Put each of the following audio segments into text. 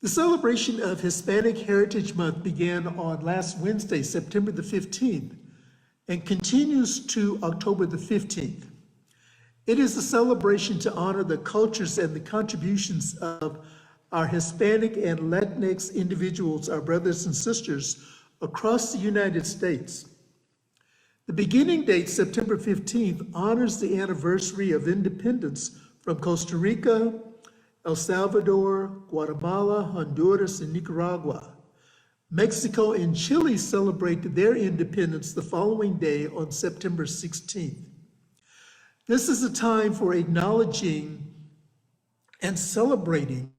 The celebration of Hispanic Heritage Month began on last Wednesday, September the 15th, and continues to October the 15th. It is a celebration to honor the cultures and the contributions of our Hispanic and Latinx individuals, our brothers and sisters across the United States. The beginning date, September 15th, honors the anniversary of independence from Costa Rica, El Salvador, Guatemala, Honduras, and Nicaragua. Mexico and Chile celebrate their independence the following day on September 16th. This is a time for acknowledging and celebrating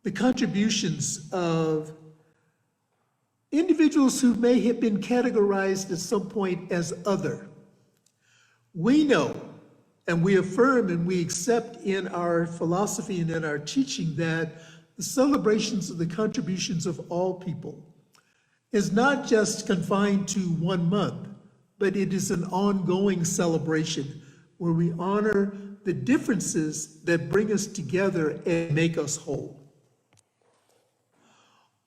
the contributions of individuals who may have been categorized at some point as other. We know and we affirm and we accept in our philosophy and in our teaching that the celebrations of the contributions of all people is not just confined to 1 month, but it is an ongoing celebration where we honor the differences that bring us together and make us whole.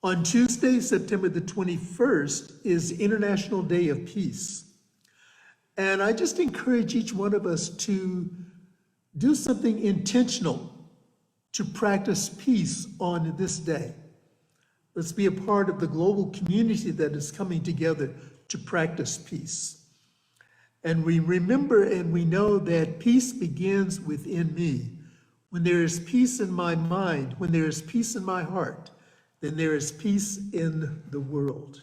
On Tuesday, September the 21st, is International Day of Peace. And I just encourage each one of us to do something intentional to practice peace on this day. Let's be a part of the global community that is coming together to practice peace. And we remember and we know that peace begins within me. When there is peace in my mind, when there is peace in my heart, then there is peace in the world.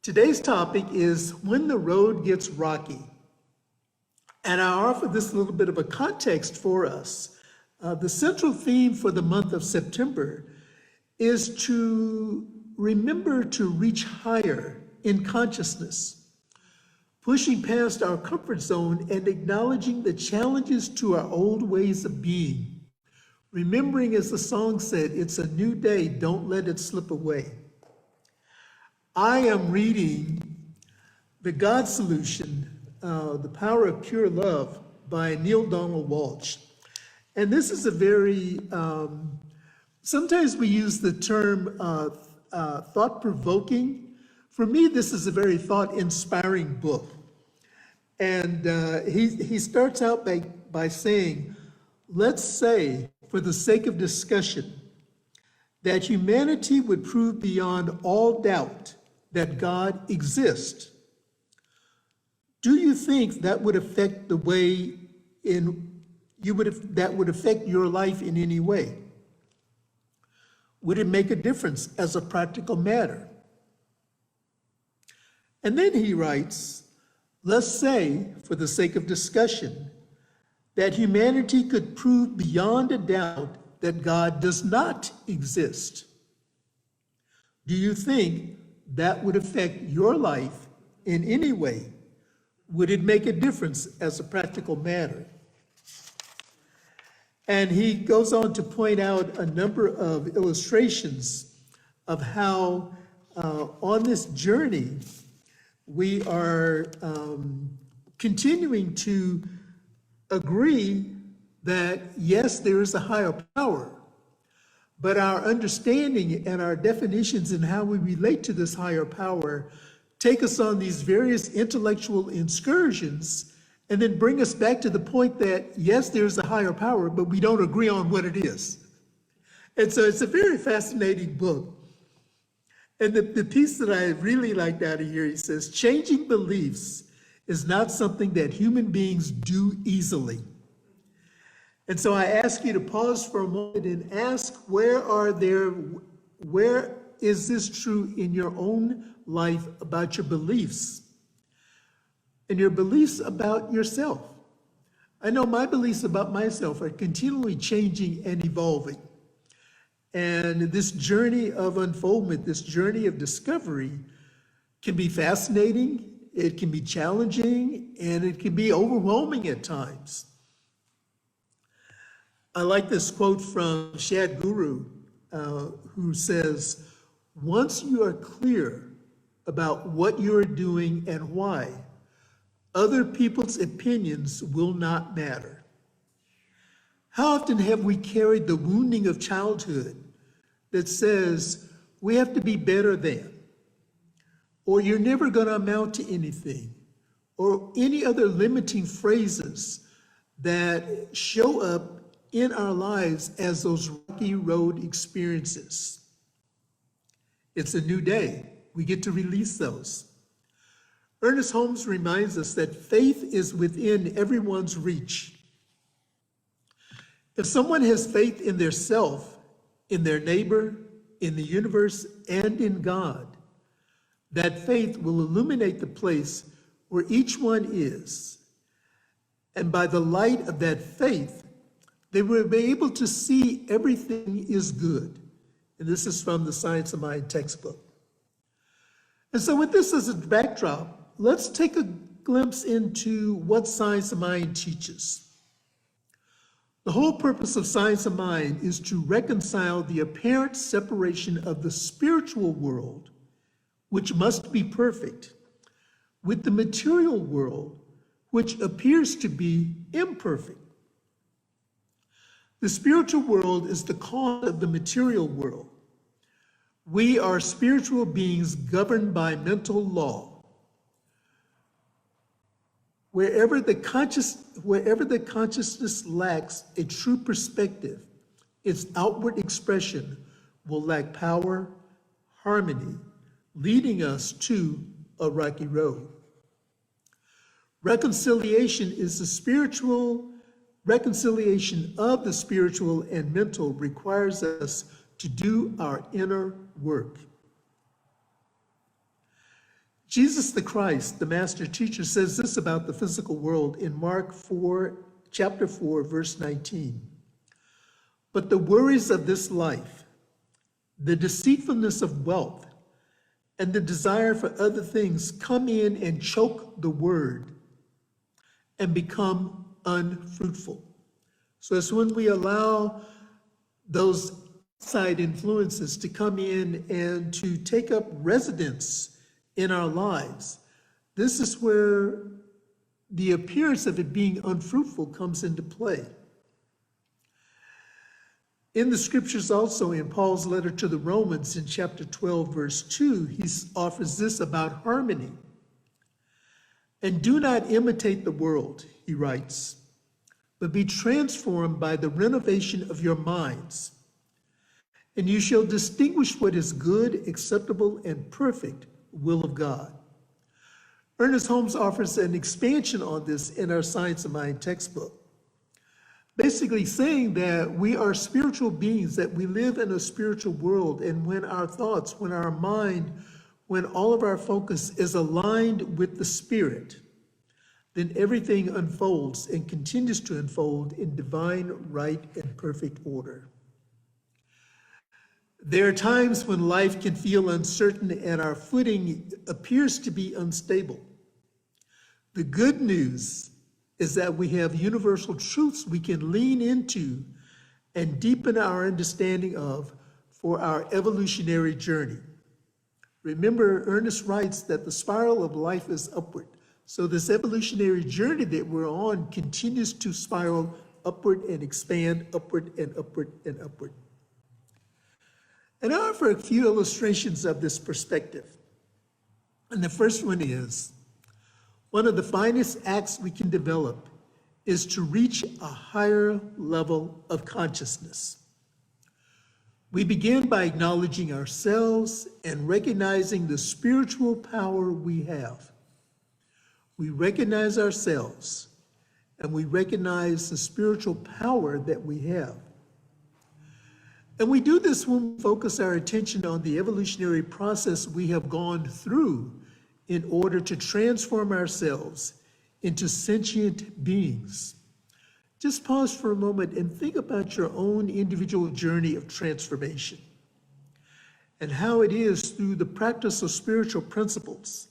Today's topic is when the road gets rocky. And I offer this little bit of a context for us. The central theme for the month of September is to remember to reach higher in consciousness, pushing past our comfort zone and acknowledging the challenges to our old ways of being. Remembering, as the song said, it's a new day, don't let it slip away. I am reading The God Solution, The Power of Pure Love by Neale Donald Walsch. And this is a very, sometimes we use the term thought-provoking. For me, this is a very thought-inspiring book. And he starts out by saying, let's say, for the sake of discussion, that humanity would prove beyond all doubt that God exists. Do you think that would affect the way that would affect your life in any way? Would it make a difference as a practical matter? And then he writes, let's say, for the sake of discussion, that humanity could prove beyond a doubt that God does not exist. Do you think that would affect your life in any way? Would it make a difference as a practical matter? And he goes on to point out a number of illustrations of how on this journey we are continuing to agree that yes, there is a higher power, but our understanding and our definitions and how we relate to this higher power take us on these various intellectual excursions and then bring us back to the point that yes, there's a higher power, but we don't agree on what it is. And so it's a very fascinating book. And the piece that I really liked out of here, he says, changing beliefs is not something that human beings do easily. And so I ask you to pause for a moment and ask, where is this true in your own life about your beliefs and your beliefs about yourself? I know my beliefs about myself are continually changing and evolving. And this journey of unfoldment, this journey of discovery can be fascinating, it can be challenging, and it can be overwhelming at times. I like this quote from Sadhguru, who says, once you are clear about what you're doing and why, other people's opinions will not matter. How often have we carried the wounding of childhood that says we have to be better than, or you're never going to amount to anything, or any other limiting phrases that show up in our lives as those rocky road experiences? It's a new day. We get to release those. Ernest Holmes reminds us that faith is within everyone's reach. If someone has faith in their self, in their neighbor, in the universe, and in God, that faith will illuminate the place where each one is. And by the light of that faith, they will be able to see everything is good. And this is from the Science of Mind textbook. And so with this as a backdrop, let's take a glimpse into what Science of Mind teaches. The whole purpose of Science of Mind is to reconcile the apparent separation of the spiritual world, which must be perfect, with the material world, which appears to be imperfect. The spiritual world is the cause of the material world. We are spiritual beings governed by mental law. Wherever the consciousness lacks a true perspective, its outward expression will lack power, harmony, leading us to a rocky road. Reconciliation is the spiritual reconciliation of the spiritual and mental requires us to do our inner work. Jesus the Christ, the master teacher, says this about the physical world in Mark 4, chapter 4, verse 19. But the worries of this life, the deceitfulness of wealth, and the desire for other things come in and choke the word and become unfruitful. So it's when we allow those outside influences to come in and to take up residence in our lives, this is where the appearance of it being unfruitful comes into play. In the scriptures also, in Paul's letter to the Romans in chapter 12, verse 2, he offers this about harmony. And do not imitate the world, he writes, but be transformed by the renovation of your minds. And you shall distinguish what is good, acceptable, and perfect will of God. Ernest Holmes offers an expansion on this in our Science of Mind textbook, basically saying that we are spiritual beings, that we live in a spiritual world, and when our thoughts, when our mind, when all of our focus is aligned with the Spirit, then everything unfolds and continues to unfold in divine, right, and perfect order. There are times when life can feel uncertain and our footing appears to be unstable. The good news is that we have universal truths we can lean into and deepen our understanding of for our evolutionary journey. Remember, Ernest writes that the spiral of life is upward. So this evolutionary journey that we're on continues to spiral upward and expand, upward and upward and upward. And I offer a few illustrations of this perspective. And the first one is, one of the finest acts we can develop is to reach a higher level of consciousness. We begin by acknowledging ourselves and recognizing the spiritual power we have. We recognize ourselves and we recognize the spiritual power that we have. And we do this when we focus our attention on the evolutionary process we have gone through in order to transform ourselves into sentient beings. Just pause for a moment and think about your own individual journey of transformation and how it is through the practice of spiritual principles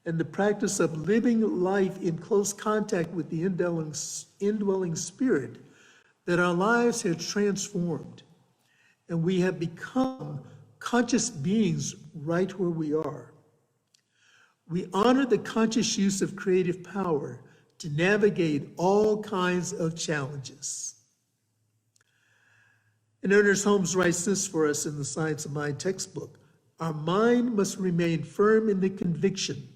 and the practice of living life in close contact with the indwelling spirit that our lives have transformed. And we have become conscious beings right where we are. We honor the conscious use of creative power to navigate all kinds of challenges. And Ernest Holmes writes this for us in the Science of Mind textbook. Our mind must remain firm in the conviction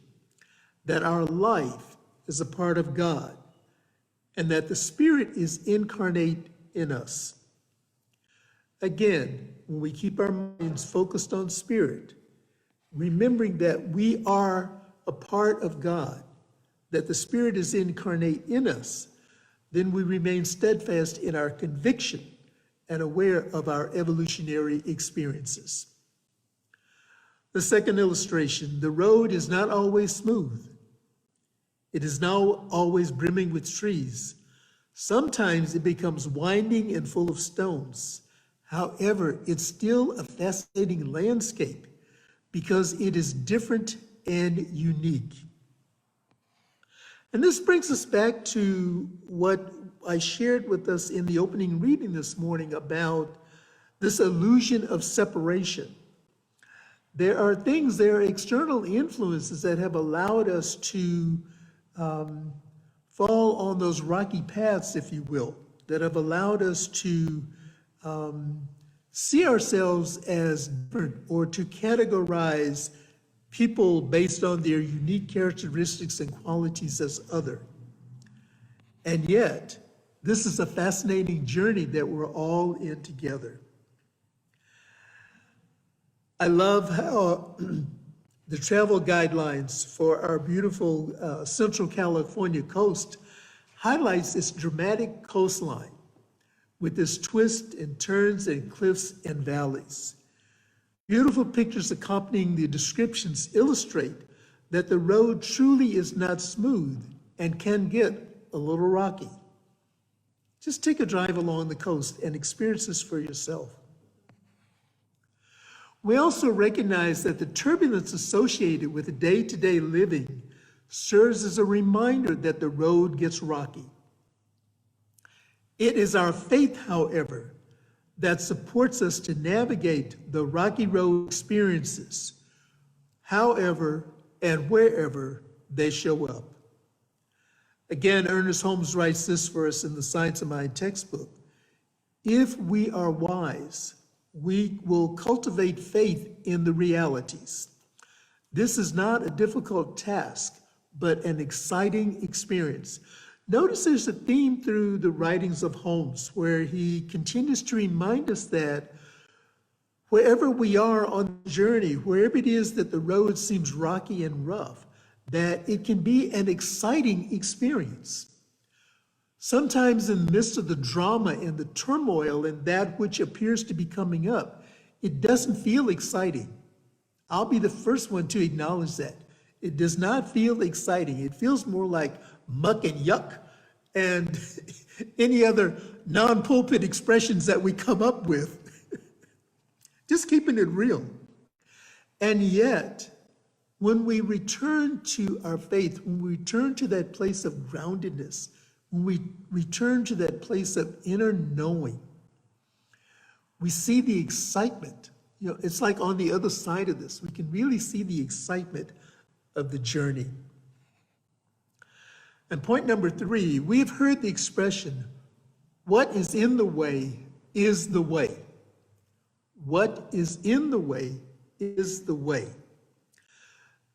that our life is a part of God and that the Spirit is incarnate in us. Again, when we keep our minds focused on Spirit, remembering that we are a part of God, that the Spirit is incarnate in us, then we remain steadfast in our conviction and aware of our evolutionary experiences. The second illustration, the road is not always smooth. It is not always brimming with trees. Sometimes it becomes winding and full of stones. However, it's still a fascinating landscape because it is different and unique. And this brings us back to what I shared with us in the opening reading this morning about this illusion of separation. There are things, there are external influences that have allowed us to fall on those rocky paths, if you will, that have allowed us to see ourselves as different or to categorize people based on their unique characteristics and qualities as other. And yet, this is a fascinating journey that we're all in together. I love how the travel guidelines for our beautiful Central California coast highlights this dramatic coastline with its twists and turns and cliffs and valleys. Beautiful pictures accompanying the descriptions illustrate that the road truly is not smooth and can get a little rocky. Just take a drive along the coast and experience this for yourself. We also recognize that the turbulence associated with day-to-day living serves as a reminder that the road gets rocky. It is our faith, however, that supports us to navigate the rocky road experiences, however and wherever they show up. Again, Ernest Holmes writes this for us in the Science of Mind textbook. If we are wise, we will cultivate faith in the realities. This is not a difficult task, but an exciting experience. Notice there's a theme through the writings of Holmes where he continues to remind us that wherever we are on the journey, wherever it is that the road seems rocky and rough, that it can be an exciting experience. Sometimes in the midst of the drama and the turmoil and that which appears to be coming up, it doesn't feel exciting. I'll be the first one to acknowledge that. It does not feel exciting. It feels more like muck and yuck and any other non-pulpit expressions that we come up with. Just keeping it real. And yet, when we return to our faith, when we return to that place of groundedness, when we return to that place of inner knowing, we see the excitement. You know, it's like on the other side of this, we can really see the excitement of the journey. And point number 3, we have heard the expression, what is in the way is the way. What is in the way is the way.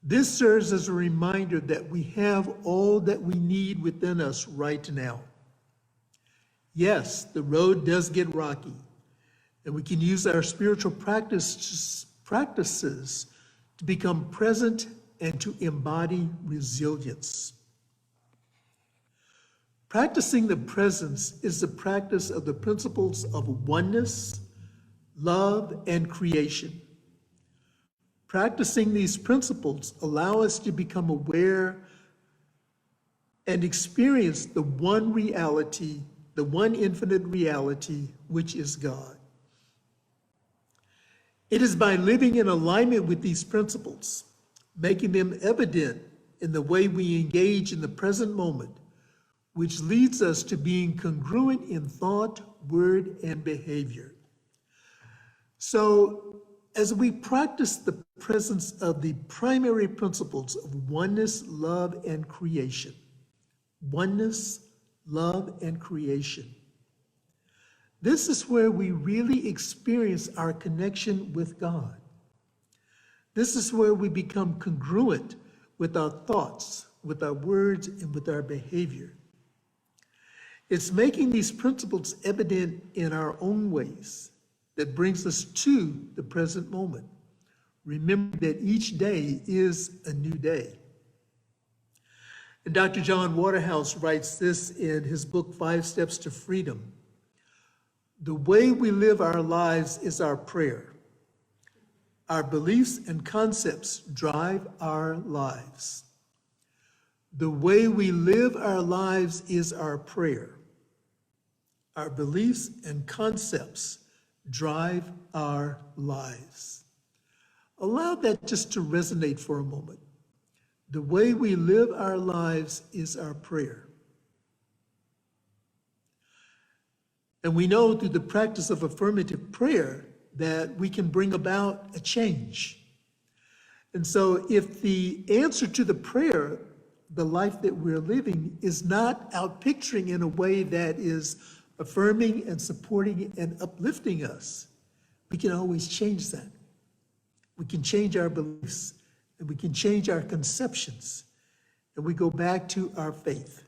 This serves as a reminder that we have all that we need within us right now. Yes, the road does get rocky, and we can use our spiritual practices to become present and to embody resilience. Practicing the presence is the practice of the principles of oneness, love, and creation. Practicing these principles allow us to become aware and experience the one reality, the one infinite reality, which is God. It is by living in alignment with these principles, making them evident in the way we engage in the present moment, which leads us to being congruent in thought, word, and behavior. So, as we practice the presence of the primary principles of oneness, love, and creation, oneness, love, and creation, This is where we really experience our connection with God. This is where we become congruent with our thoughts, with our words, and with our behavior. It's making these principles evident in our own ways that brings us to the present moment. Remember that each day is a new day. And Dr. John Waterhouse writes this in his book, 5 Steps to Freedom. The way we live our lives is our prayer. Our beliefs and concepts drive our lives. The way we live our lives is our prayer. Our beliefs and concepts drive our lives. Allow that just to resonate for a moment. The way we live our lives is our prayer. And we know through the practice of affirmative prayer that we can bring about a change. And so if the answer to the prayer, the life that we're living, is not out picturing in a way that is affirming and supporting and uplifting us, we can always change that. We can change our beliefs, and we can change our conceptions, and we go back to our faith.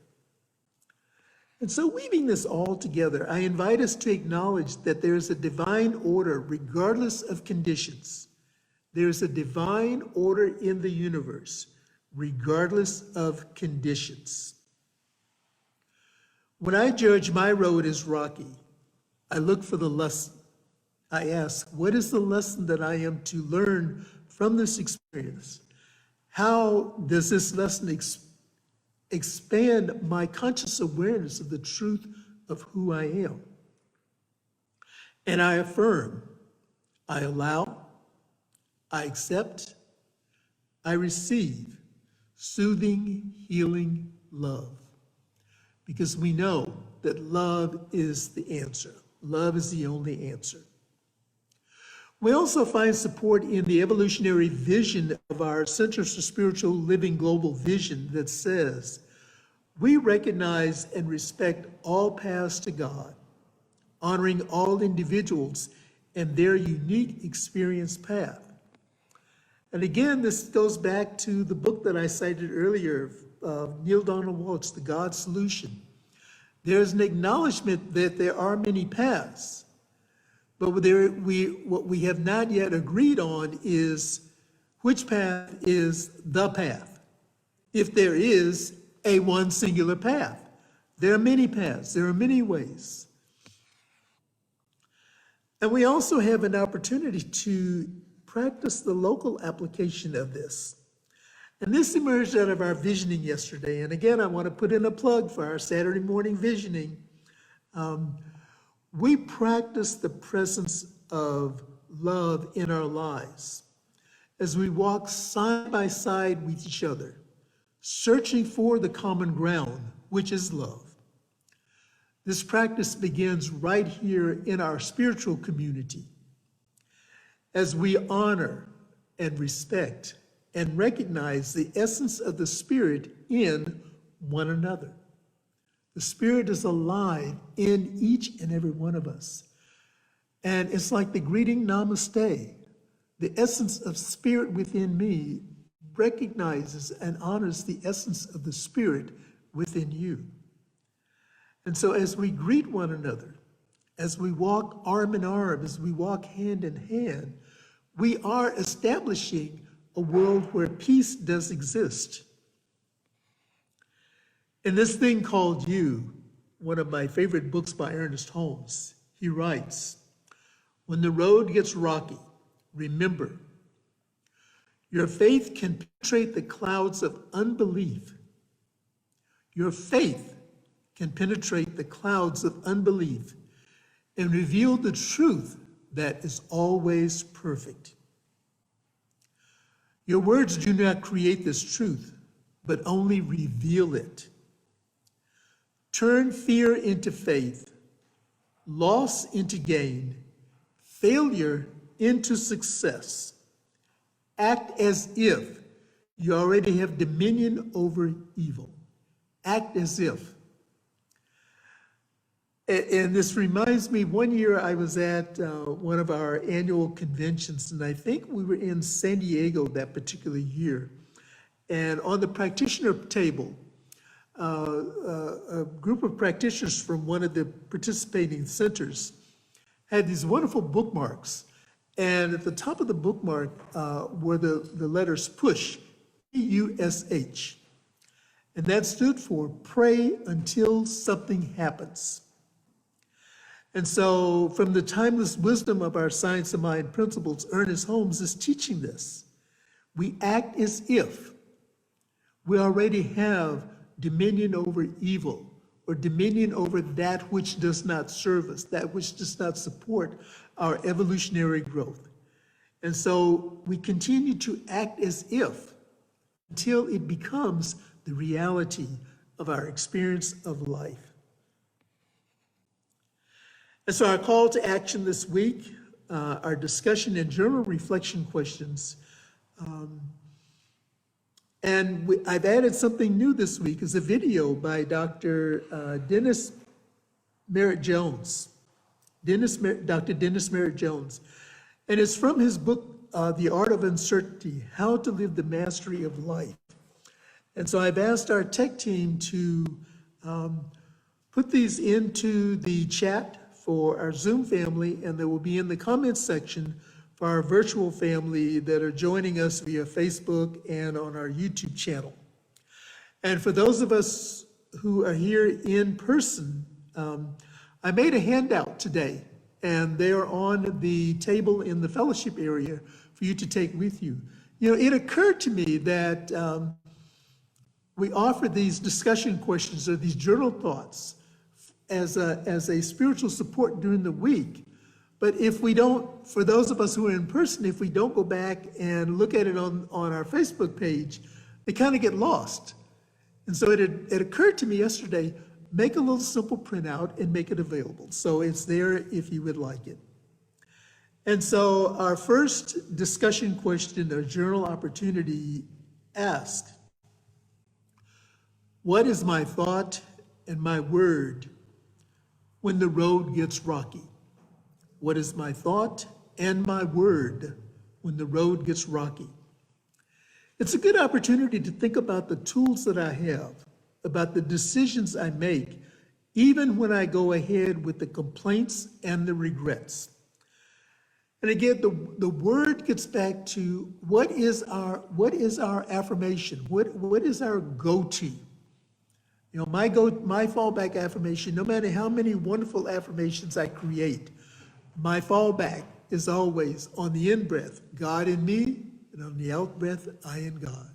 And so weaving this all together, I invite us to acknowledge that there is a divine order regardless of conditions. There is a divine order in the universe regardless of conditions. When I judge my road as rocky, I look for the lesson. I ask, what is the lesson that I am to learn from this experience? How does this lesson expand my conscious awareness of the truth of who I am? And I affirm, I allow, I accept, I receive soothing, healing love. Because we know that love is the answer. Love is the only answer. We also find support in the evolutionary vision of our Centers for Spiritual Living Global Vision that says, we recognize and respect all paths to God, honoring all individuals and their unique experience path. And again, this goes back to the book that I cited earlier, Neale Donald Walsch, The God Solution. There's an acknowledgement that there are many paths, but what we have not yet agreed on is which path is the path, if there is a one singular path. There are many paths, there are many ways. And we also have an opportunity to practice the local application of this. And this emerged out of our visioning yesterday. And again, I want to put in a plug for our Saturday morning visioning. We practice the presence of love in our lives as we walk side by side with each other, searching for the common ground, which is love. This practice begins right here in our spiritual community as we honor and respect and recognize the essence of the Spirit in one another. The Spirit is alive in each and every one of us. And it's like the greeting namaste. The essence of Spirit within me recognizes and honors the essence of the Spirit within you. And so as we greet one another, as we walk arm in arm, as we walk hand in hand, we are establishing a world where peace does exist. In this thing called You, one of my favorite books by Ernest Holmes, he writes, when the road gets rocky, remember, your faith can penetrate the clouds of unbelief. Your faith can penetrate the clouds of unbelief and reveal the truth that is always perfect. Your words do not create this truth, but only reveal it. Turn fear into faith, loss into gain, failure into success. Act as if you already have dominion over evil. Act as if. And this reminds me, one year I was at one of our annual conventions, and I think we were in San Diego that particular year. And on the practitioner table, a group of practitioners from one of the participating centers had these wonderful bookmarks. And at the top of the bookmark were the letters PUSH, P-U-S-H. And that stood for Pray Until Something Happens. And so from the timeless wisdom of our Science of Mind principles, Ernest Holmes is teaching this. We act as if we already have dominion over evil, or dominion over that which does not serve us, that which does not support our evolutionary growth. And so we continue to act as if until it becomes the reality of our experience of life. And so our call to action this week, our discussion and journal reflection questions, I've added something new this week, is a video by Dr. Dennis Merritt Jones. Dr. Dennis Merritt Jones. And it's from his book, The Art of Uncertainty, How to Live the Mastery of Life. And so I've asked our tech team to put these into the chat for our Zoom family, and they will be in the comments section for our virtual family that are joining us via Facebook and on our YouTube channel. And for those of us who are here in person, I made a handout today, and they are on the table in the fellowship area for you to take with you. You know, it occurred to me that we offer these discussion questions or these journal thoughts as a spiritual support during the week. But if we don't, for those of us who are in person, if we don't go back and look at it on our Facebook page, they kind of get lost. And so it occurred to me yesterday, make a little simple printout and make it available. So it's there if you would like it. And so our first discussion question or journal opportunity asked, what is my thought and my word when the road gets rocky? What is my thought and my word when the road gets rocky? It's a good opportunity to think about the tools that I have, about the decisions I make, even when I go ahead with the complaints and the regrets. And again, the word gets back to what is our affirmation? What is our go-to? You know, my fallback affirmation, no matter how many wonderful affirmations I create, my fallback is always on the in-breath, God in me, and on the out-breath, I in God.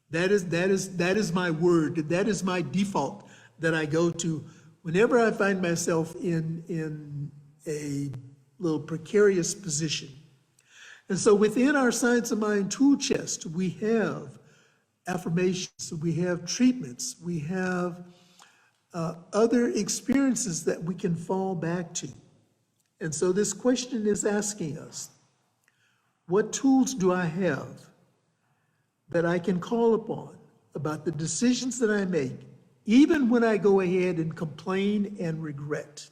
That is my word. That is my default that I go to whenever I find myself in a little precarious position. And so within our Science of Mind tool chest, we have affirmations, we have treatments, we have other experiences that we can fall back to. And so this question is asking us, what tools do I have that I can call upon about the decisions that I make, even when I go ahead and complain and regret?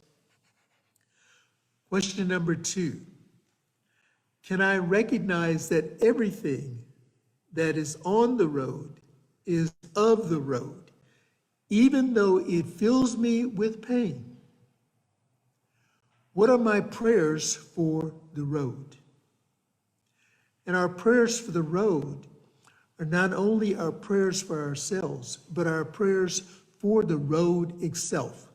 Question number 2, can I recognize that everything that is on the road is of the road, even though it fills me with pain? What are my prayers for the road? And our prayers for the road are not only our prayers for ourselves, but our prayers for the road itself.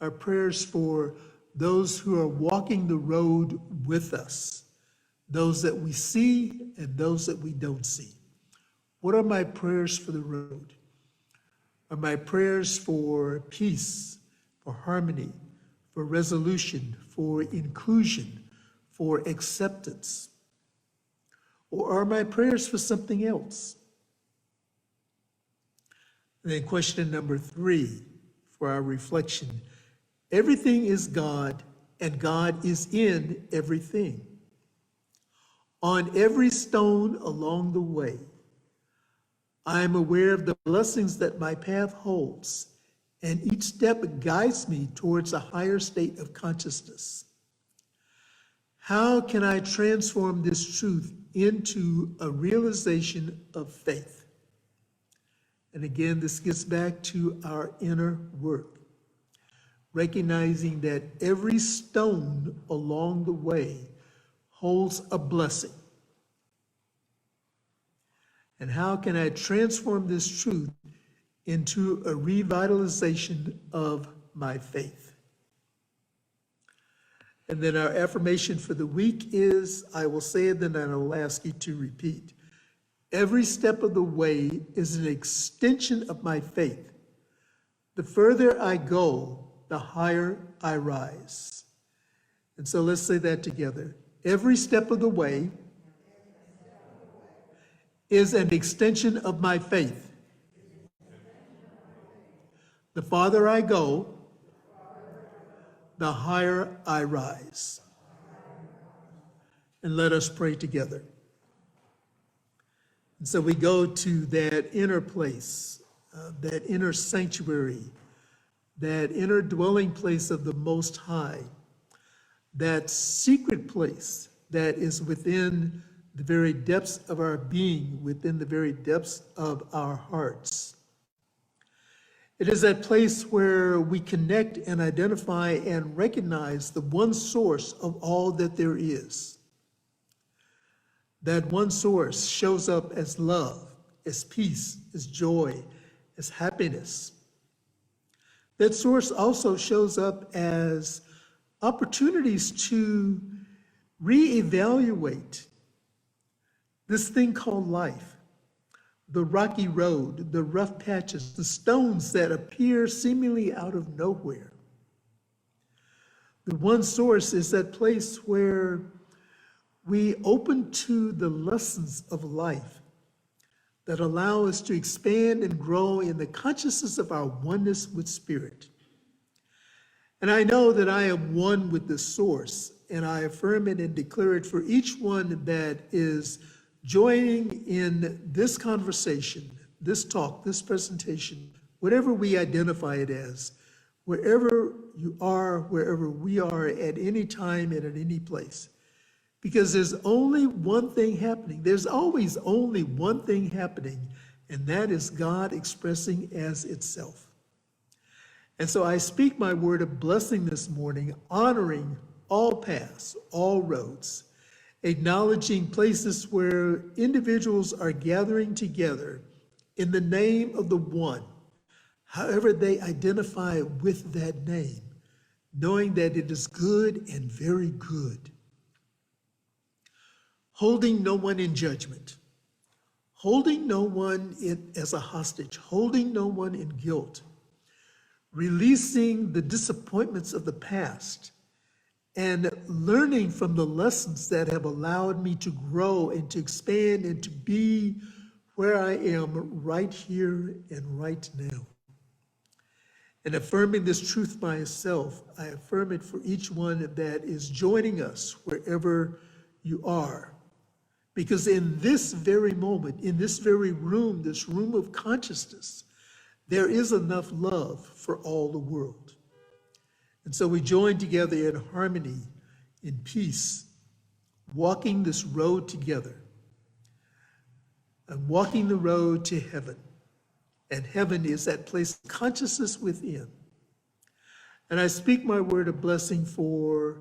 Our prayers for those who are walking the road with us, those that we see and those that we don't see. What are my prayers for the road? Are my prayers for peace, for harmony, for resolution, for inclusion, for acceptance? Or are my prayers for something else? And then question number 3 for our reflection. Everything is God, and God is in everything. On every stone along the way, I am aware of the blessings that my path holds, and each step guides me towards a higher state of consciousness. How can I transform this truth into a realization of faith? And again, this gets back to our inner work, recognizing that every stone along the way holds a blessing. And how can I transform this truth into a revitalization of my faith? And then our affirmation for the week is, I will say it, then I will ask you to repeat. Every step of the way is an extension of my faith. The further I go, the higher I rise. And so let's say that together. Every step of the way is an extension of my faith. The farther I go, the higher I rise. And let us pray together. And so we go to that inner place, that inner sanctuary, that inner dwelling place of the Most High, that secret place that is within the very depths of our being, within the very depths of our hearts. It is that place where we connect and identify and recognize the one source of all that there is. That one source shows up as love, as peace, as joy, as happiness. That source also shows up as opportunities to reevaluate this thing called life, the rocky road, the rough patches, the stones that appear seemingly out of nowhere. The one source is that place where we open to the lessons of life that allow us to expand and grow in the consciousness of our oneness with Spirit. And I know that I am one with the source, and I affirm it and declare it for each one that is joining in this conversation, this talk, this presentation, whatever we identify it as, wherever you are, wherever we are at any time and at any place. Because there's only one thing happening. There's always only one thing happening, and that is God expressing as itself. And so I speak my word of blessing this morning, honoring all paths, all roads, acknowledging places where individuals are gathering together in the name of the one, however they identify with that name, knowing that it is good and very good. Holding no one in judgment, holding no one as a hostage, holding no one in guilt, releasing the disappointments of the past, and learning from the lessons that have allowed me to grow and to expand and to be where I am right here and right now. And affirming this truth myself, I affirm it for each one that is joining us wherever you are. Because in this very moment, in this very room, this room of consciousness, there is enough love for all the world. And so we join together in harmony, in peace, walking this road together, and walking the road to heaven. And heaven is that place of consciousness within. And I speak my word of blessing for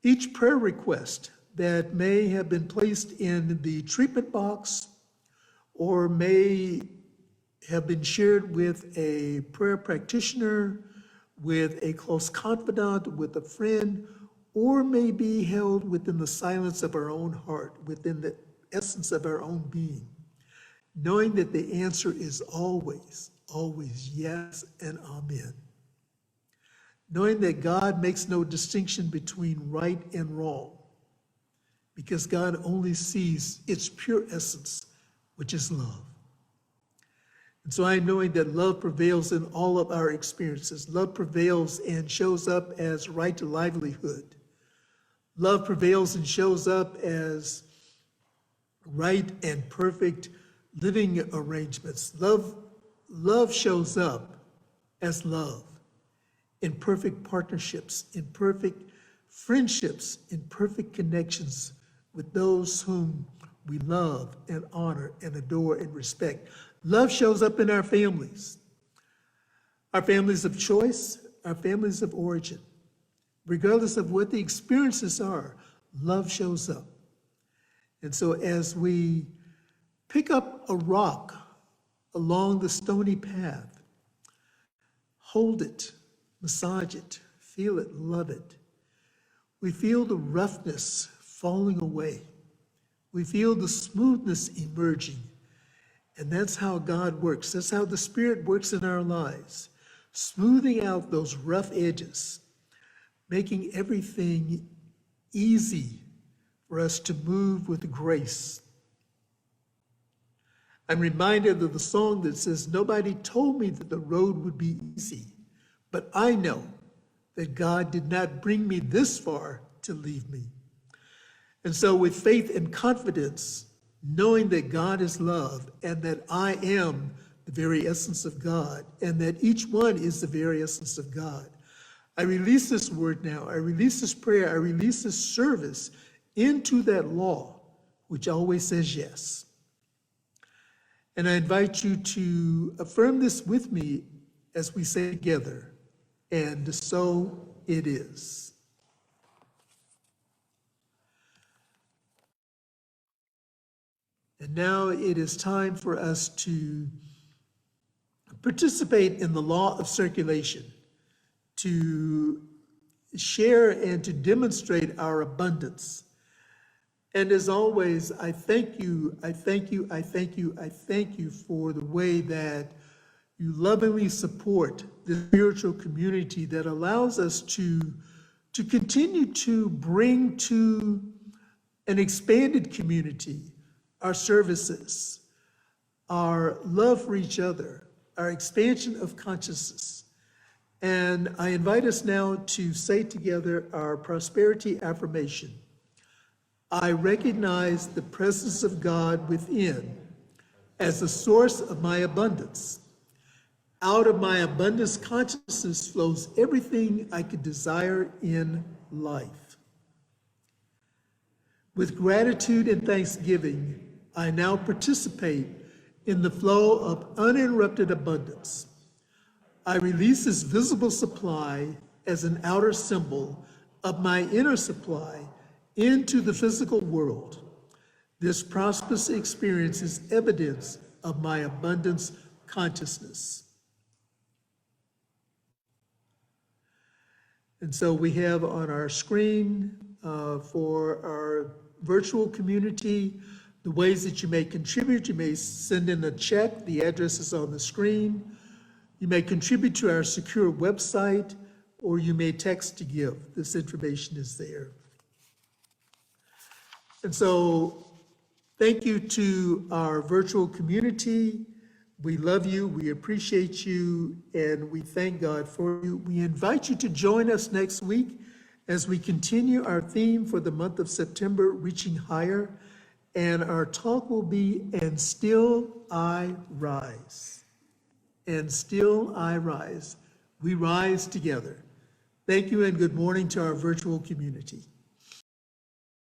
each prayer request that may have been placed in the treatment box or may have been shared with a prayer practitioner, with a close confidant, with a friend, or may be held within the silence of our own heart, within the essence of our own being, knowing that the answer is always, always yes and amen. Knowing that God makes no distinction between right and wrong, because God only sees its pure essence, which is love. And so I'm knowing that love prevails in all of our experiences. Love prevails and shows up as right to livelihood. Love prevails and shows up as right and perfect living arrangements. Love shows up as love, in perfect partnerships, in perfect friendships, in perfect connections with those whom we love and honor and adore and respect. Love shows up in our families of choice, our families of origin. Regardless of what the experiences are, love shows up. And so as we pick up a rock along the stony path, hold it, massage it, feel it, love it. We feel the roughness falling away. We feel the smoothness emerging. And that's how God works. That's how the Spirit works in our lives, smoothing out those rough edges, making everything easy for us to move with grace. I'm reminded of the song that says, "Nobody told me that the road would be easy, but I know that God did not bring me this far to leave me." And so with faith and confidence, knowing that God is love and that I am the very essence of God and that each one is the very essence of God, I release this word now. I release this prayer. I release this service into that law, which always says yes. And I invite you to affirm this with me as we say together, and so it is. And now it is time for us to participate in the law of circulation, to share and to demonstrate our abundance. And as always, I thank you for the way that you lovingly support the spiritual community that allows us to continue to bring to an expanded community our services, our love for each other, our expansion of consciousness. And I invite us now to say together our prosperity affirmation. I recognize the presence of God within as the source of my abundance. Out of my abundance consciousness flows everything I could desire in life. With gratitude and thanksgiving, I now participate in the flow of uninterrupted abundance. I release this visible supply as an outer symbol of my inner supply into the physical world. This prosperous experience is evidence of my abundance consciousness. And so we have on our screen for our virtual community, the ways that you may contribute. You may send in a check. The address is on the screen. You may contribute to our secure website, or you may text to give. This information is there. And so thank you to our virtual community. We love you, we appreciate you, and we thank God for you. We invite you to join us next week as we continue our theme for the month of September, Reaching Higher. And our talk will be, "And Still I Rise." And still I rise. We rise together. Thank you and good morning to our virtual community.